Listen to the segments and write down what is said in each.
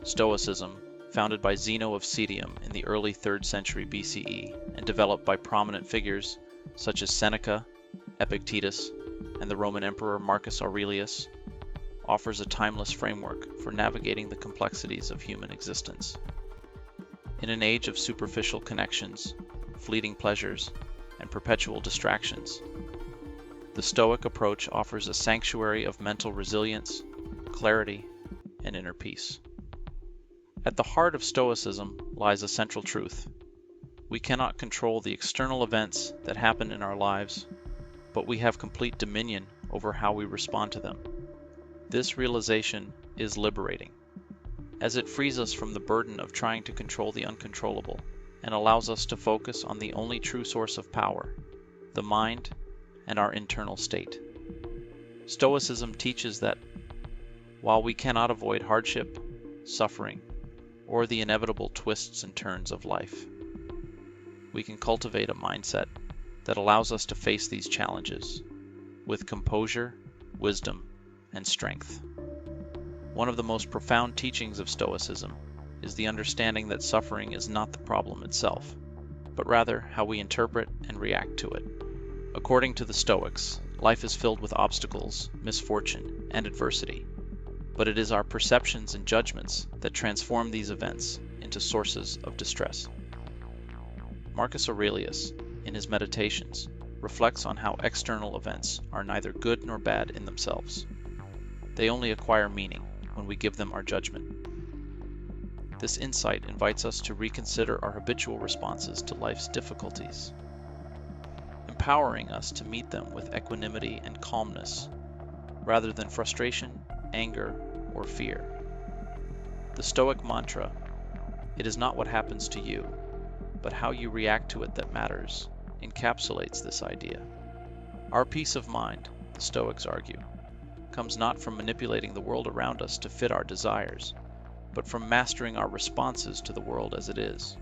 Stoicism, founded by Zeno of Citium in the early 3rd century BCE and developed by prominent figures such as Seneca, Epictetus, and the Roman Emperor Marcus Aurelius, offers a timeless framework for navigating the complexities of human existence. In an age of superficial connections, fleeting pleasures, and perpetual distractions, the Stoic approach offers a sanctuary of mental resilience, clarity, and inner peace. At the heart of Stoicism lies a central truth. We cannot control the external events that happen in our lives, but we have complete dominion over how we respond to them. This realization is liberating, as it frees us from the burden of trying to control the uncontrollable and allows us to focus on the only true source of power, the mind and our internal state. Stoicism teaches that while we cannot avoid hardship, suffering, or the inevitable twists and turns of life, we can cultivate a mindset that allows us to face these challenges with composure, wisdom, and strength. One of the most profound teachings of Stoicism is the understanding that suffering is not the problem itself, but rather how we interpret and react to it. According to the Stoics, life is filled with obstacles, misfortune, and adversity, but it is our perceptions and judgments that transform these events into sources of distress. Marcus Aurelius, in his Meditations, reflects on how external events are neither good nor bad in themselves. They only acquire meaning when we give them our judgment. This insight invites us to reconsider our habitual responses to life's difficulties, empowering us to meet them with equanimity and calmness, rather than frustration, anger, or fear. The Stoic mantra, "It is not what happens to you, but how you react to it that matters," encapsulates this idea. Our peace of mind, the Stoics argue, comes not from manipulating the world around us to fit our desires, but from mastering our responses to the world as it is.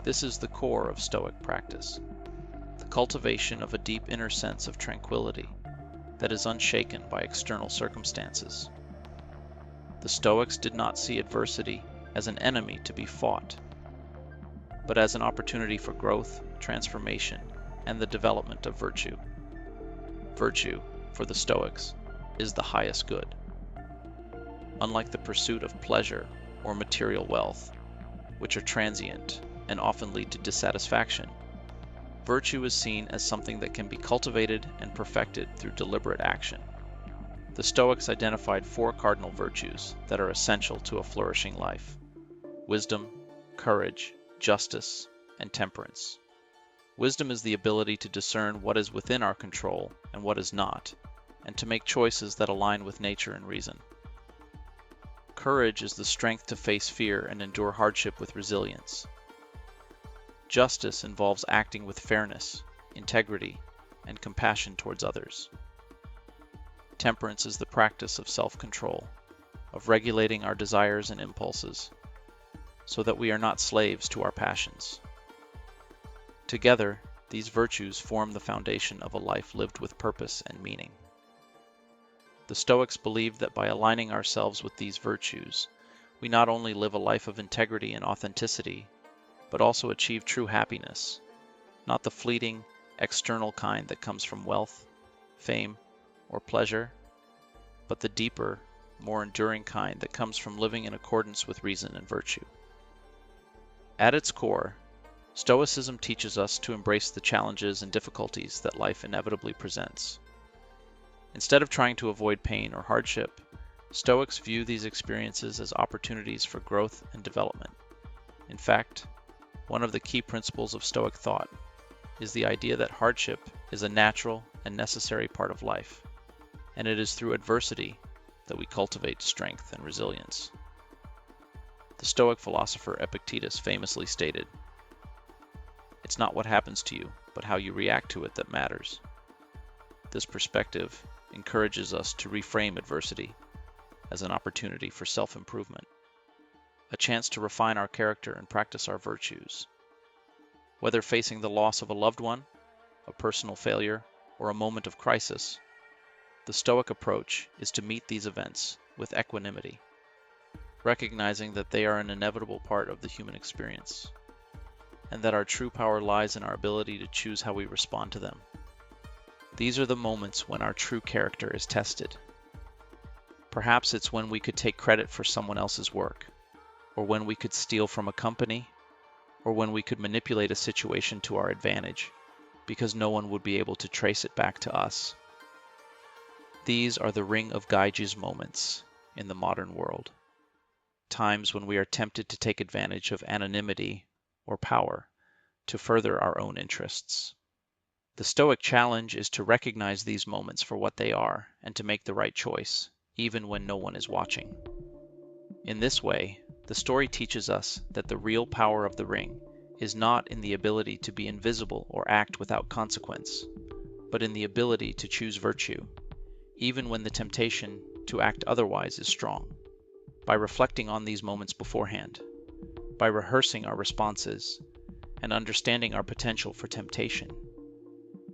This is the core of Stoic practice, the cultivation of a deep inner sense of tranquility that is unshaken by external circumstances. The Stoics did not see adversity as an enemy to be fought, but as an opportunity for growth, transformation, and the development of virtue. Virtue, for the Stoics, is the highest good. Unlike the pursuit of pleasure or material wealth, which are transient and often lead to dissatisfaction, virtue is seen as something that can be cultivated and perfected through deliberate action. The Stoics identified 4 cardinal virtues that are essential to a flourishing life: wisdom, courage, justice, and temperance. Wisdom is the ability to discern what is within our control and what is not, and to make choices that align with nature and reason. Courage is the strength to face fear and endure hardship with resilience. Justice involves acting with fairness, integrity, and compassion towards others. Temperance is the practice of self-control, of regulating our desires and impulses, so that we are not slaves to our passions. Together, these virtues form the foundation of a life lived with purpose and meaning. The Stoics believed that by aligning ourselves with these virtues, we not only live a life of integrity and authenticity, but also achieve true happiness, not the fleeting, external kind that comes from wealth, fame, or pleasure, but the deeper, more enduring kind that comes from living in accordance with reason and virtue. At its core, Stoicism teaches us to embrace the challenges and difficulties that life inevitably presents. Instead of trying to avoid pain or hardship, Stoics view these experiences as opportunities for growth and development. In fact, one of the key principles of Stoic thought is the idea that hardship is a natural and necessary part of life, and it is through adversity that we cultivate strength and resilience. The Stoic philosopher Epictetus famously stated, "It's not what happens to you, but how you react to it that matters." This perspective encourages us to reframe adversity as an opportunity for self-improvement, a chance to refine our character and practice our virtues. Whether facing the loss of a loved one, a personal failure, or a moment of crisis, the Stoic approach is to meet these events with equanimity. recognizing that they are an inevitable part of the human experience, and that our true power lies in our ability to choose how we respond to them. These are the moments when our true character is tested. Perhaps it's when we could take credit for someone else's work, or when we could steal from a company, or when we could manipulate a situation to our advantage, because no one would be able to trace it back to us. These are the Ring of Gyges moments in the modern world, times when we are tempted to take advantage of anonymity or power to further our own interests. The Stoic challenge is to recognize these moments for what they are and to make the right choice, even when no one is watching. In this way, the story teaches us that the real power of the ring is not in the ability to be invisible or act without consequence, but in the ability to choose virtue, even when the temptation to act otherwise is strong. By reflecting on these moments beforehand, by rehearsing our responses, and understanding our potential for temptation,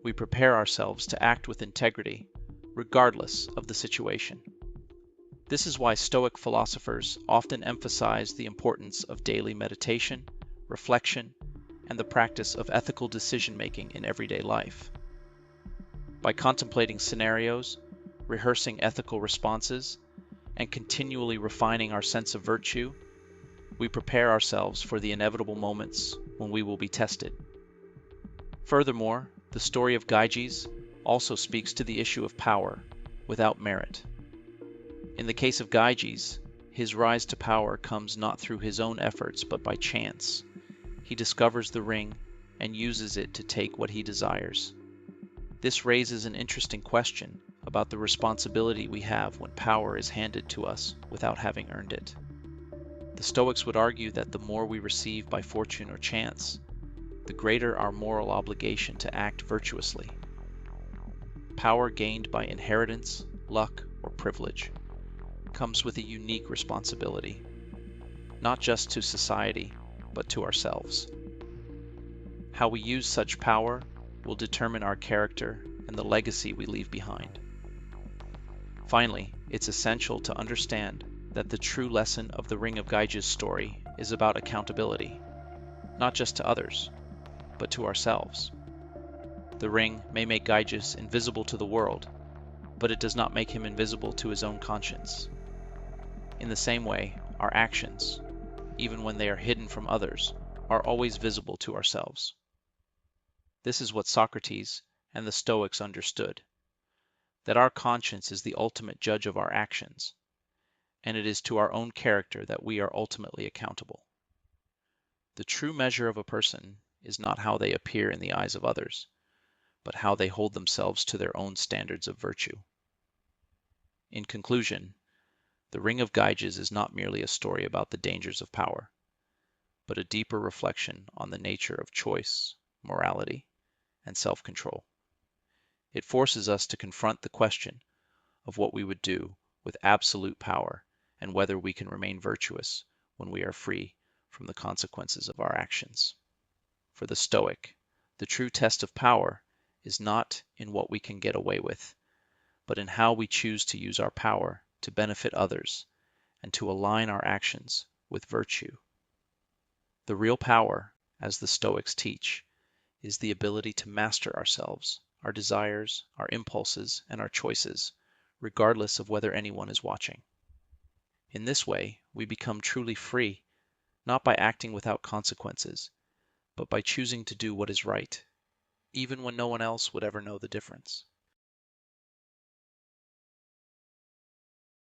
we prepare ourselves to act with integrity, regardless of the situation. This is why Stoic philosophers often emphasize the importance of daily meditation, reflection, and the practice of ethical decision-making in everyday life. By contemplating scenarios, rehearsing ethical responses, and continually refining our sense of virtue, we prepare ourselves for the inevitable moments when we will be tested. Furthermore, the story of Gyges also speaks to the issue of power without merit. In the case of Gyges, his rise to power comes not through his own efforts but by chance. He discovers the ring and uses it to take what he desires. This raises an interesting question about the responsibility we have when power is handed to us without having earned it. The Stoics would argue that the more we receive by fortune or chance, the greater our moral obligation to act virtuously. Power gained by inheritance, luck, or privilege comes with a unique responsibility, not just to society, but to ourselves. How we use such power will determine our character and the legacy we leave behind. Finally, it's essential to understand that the true lesson of the Ring of Gyges story is about accountability, not just to others, but to ourselves. The ring may make Gyges invisible to the world, but it does not make him invisible to his own conscience. In the same way, our actions, even when they are hidden from others, are always visible to ourselves. This is what Socrates and the Stoics understood, that our conscience is the ultimate judge of our actions, and it is to our own character that we are ultimately accountable. The true measure of a person is not how they appear in the eyes of others, but how they hold themselves to their own standards of virtue. In conclusion, the Ring of Gyges is not merely a story about the dangers of power, but a deeper reflection on the nature of choice, morality, and self-control. It forces us to confront the question of what we would do with absolute power and whether we can remain virtuous when we are free from the consequences of our actions. For the Stoic, the true test of power is not in what we can get away with, but in how we choose to use our power to benefit others and to align our actions with virtue. The real power, as the Stoics teach, is the ability to master ourselves, our desires, our impulses, and our choices, regardless of whether anyone is watching. In this way, we become truly free, not by acting without consequences, but by choosing to do what is right, even when no one else would ever know the difference.